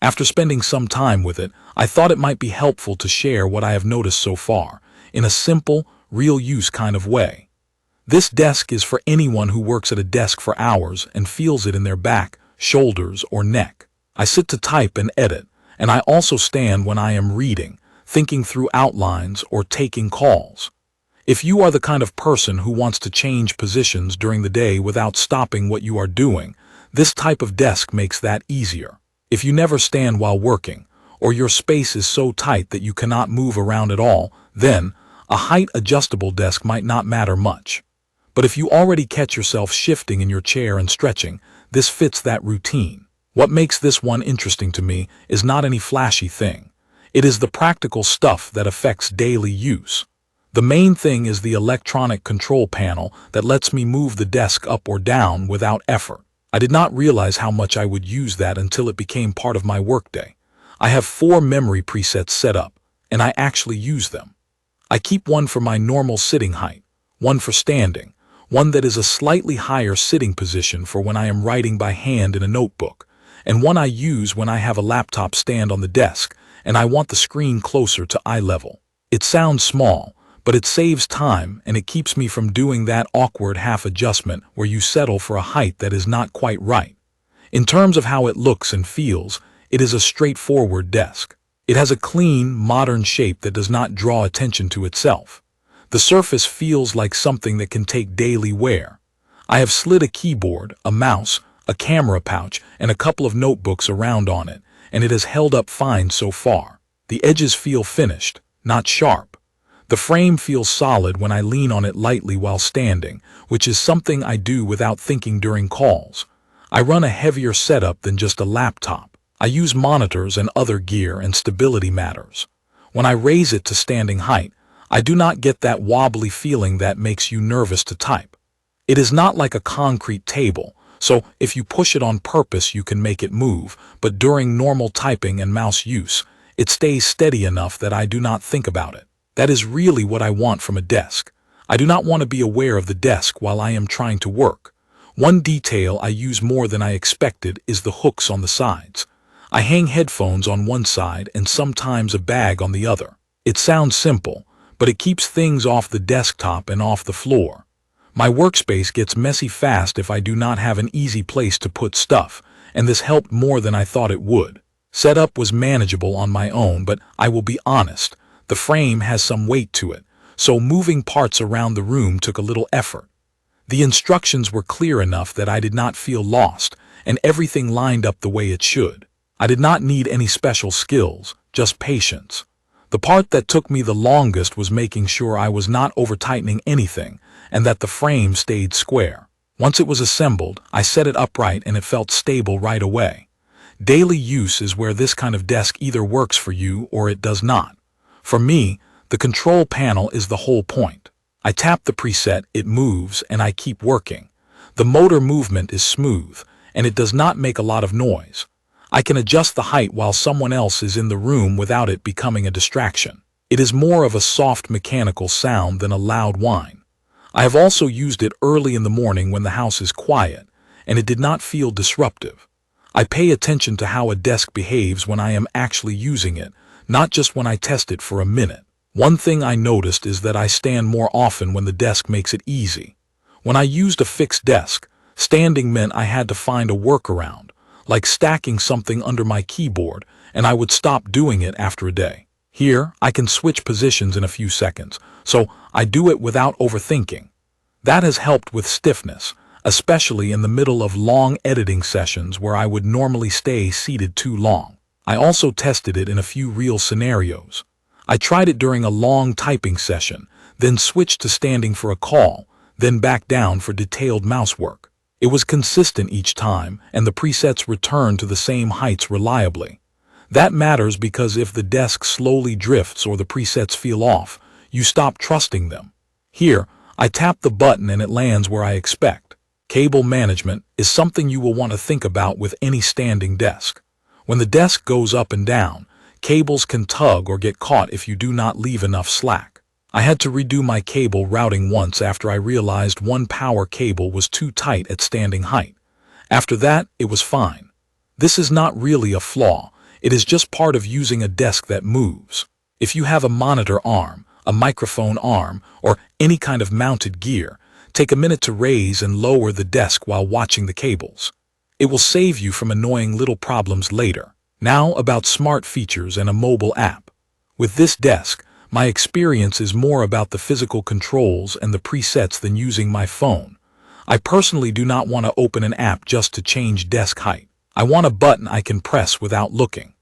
After spending some time with it, I thought it might be helpful to share what I have noticed so far, in a simple, real-use kind of way. This desk is for anyone who works at a desk for hours and feels it in their back, shoulders, or neck. I sit to type and edit, and I also stand when I am reading, thinking through outlines, or taking calls. If you are the kind of person who wants to change positions during the day without stopping what you are doing, this type of desk makes that easier. If you never stand while working, or your space is so tight that you cannot move around at all, then a height-adjustable desk might not matter much. But if you already catch yourself shifting in your chair and stretching, this fits that routine. What makes this one interesting to me is not any flashy thing. It is the practical stuff that affects daily use. The main thing is the electronic control panel that lets me move the desk up or down without effort. I did not realize how much I would use that until it became part of my workday. I have 4 memory presets set up, and I actually use them. I keep one for my normal sitting height, one for standing, one that is a slightly higher sitting position for when I am writing by hand in a notebook, and one I use when I have a laptop stand on the desk and I want the screen closer to eye level. It sounds small, but it saves time and it keeps me from doing that awkward half adjustment where you settle for a height that is not quite right. In terms of how it looks and feels, it is a straightforward desk. It has a clean, modern shape that does not draw attention to itself. The surface feels like something that can take daily wear. I have slid a keyboard, a mouse, a camera pouch, and a couple of notebooks around on it, and it has held up fine so far. The edges feel finished, not sharp. The frame feels solid when I lean on it lightly while standing, which is something I do without thinking during calls. I run a heavier setup than just a laptop. I use monitors and other gear, and stability matters. When I raise it to standing height, I do not get that wobbly feeling that makes you nervous to type. It is not like a concrete table, so if you push it on purpose you can make it move, but during normal typing and mouse use, it stays steady enough that I do not think about it. That is really what I want from a desk. I do not want to be aware of the desk while I am trying to work. One detail I use more than I expected is the hooks on the sides. I hang headphones on one side and sometimes a bag on the other. It sounds simple, but it keeps things off the desktop and off the floor. My workspace gets messy fast if I do not have an easy place to put stuff, and this helped more than I thought it would. Setup was manageable on my own, but I will be honest, the frame has some weight to it, so moving parts around the room took a little effort. The instructions were clear enough that I did not feel lost, and everything lined up the way it should. I did not need any special skills, just patience. The part that took me the longest was making sure I was not over-tightening anything, and that the frame stayed square. Once it was assembled, I set it upright and it felt stable right away. Daily use is where this kind of desk either works for you or it does not. For me, the control panel is the whole point. I tap the preset, it moves, and I keep working. The motor movement is smooth, and it does not make a lot of noise. I can adjust the height while someone else is in the room without it becoming a distraction. It is more of a soft mechanical sound than a loud whine. I have also used it early in the morning when the house is quiet, and it did not feel disruptive. I pay attention to how a desk behaves when I am actually using it, not just when I test it for a minute. One thing I noticed is that I stand more often when the desk makes it easy. When I used a fixed desk, standing meant I had to find a workaround, like stacking something under my keyboard, and I would stop doing it after a day. Here, I can switch positions in a few seconds, so I do it without overthinking. That has helped with stiffness, especially in the middle of long editing sessions where I would normally stay seated too long. I also tested it in a few real scenarios. I tried it during a long typing session, then switched to standing for a call, then back down for detailed mouse work. It was consistent each time, and the presets returned to the same heights reliably. That matters because if the desk slowly drifts or the presets feel off, you stop trusting them. Here, I tap the button and it lands where I expect. Cable management is something you will want to think about with any standing desk. When the desk goes up and down, cables can tug or get caught if you do not leave enough slack. I had to redo my cable routing once after I realized one power cable was too tight at standing height. After that, it was fine. This is not really a flaw, It is just part of using a desk that moves. If you have a monitor arm, a microphone arm, or any kind of mounted gear, take a minute to raise and lower the desk while watching the cables. It will save you from annoying little problems later. Now about smart features and a mobile app. With this desk, my experience is more about the physical controls and the presets than using my phone. I personally do not want to open an app just to change desk height. I want a button I can press without looking.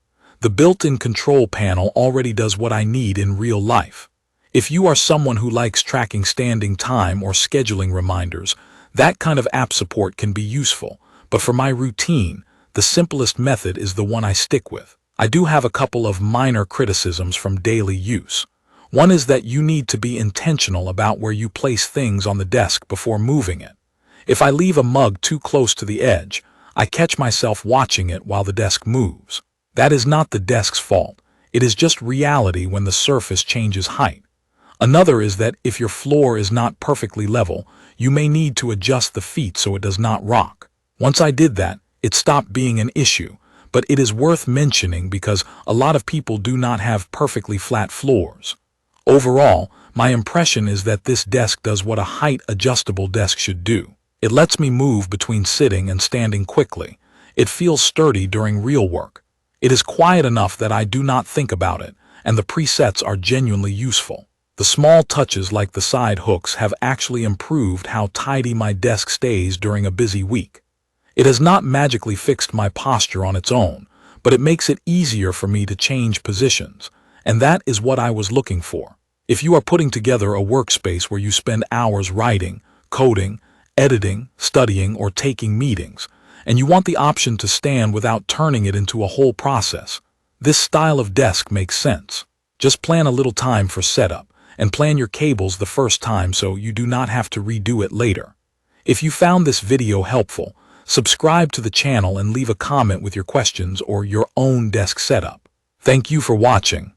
The built-in control panel already does what I need in real life. If you are someone who likes tracking standing time or scheduling reminders, that kind of app support can be useful, but for my routine, the simplest method is the one I stick with. I do have a couple of minor criticisms from daily use. One is that you need to be intentional about where you place things on the desk before moving it. If I leave a mug too close to the edge, I catch myself watching it while the desk moves. That is not the desk's fault. It is just reality when the surface changes height. Another is that if your floor is not perfectly level, you may need to adjust the feet so it does not rock. Once I did that, it stopped being an issue, but it is worth mentioning because a lot of people do not have perfectly flat floors. Overall, my impression is that this desk does what a height-adjustable desk should do. It lets me move between sitting and standing quickly. It feels sturdy during real work. It is quiet enough that I do not think about it, and the presets are genuinely useful. The small touches like the side hooks have actually improved how tidy my desk stays during a busy week. It has not magically fixed my posture on its own, but it makes it easier for me to change positions, and that is what I was looking for. If you are putting together a workspace where you spend hours writing, coding, editing, studying, or taking meetings, and you want the option to stand without turning it into a whole process, this style of desk makes sense. Just plan a little time for setup, and plan your cables the first time so you do not have to redo it later. If you found this video helpful, subscribe to the channel and leave a comment with your questions or your own desk setup. Thank you for watching.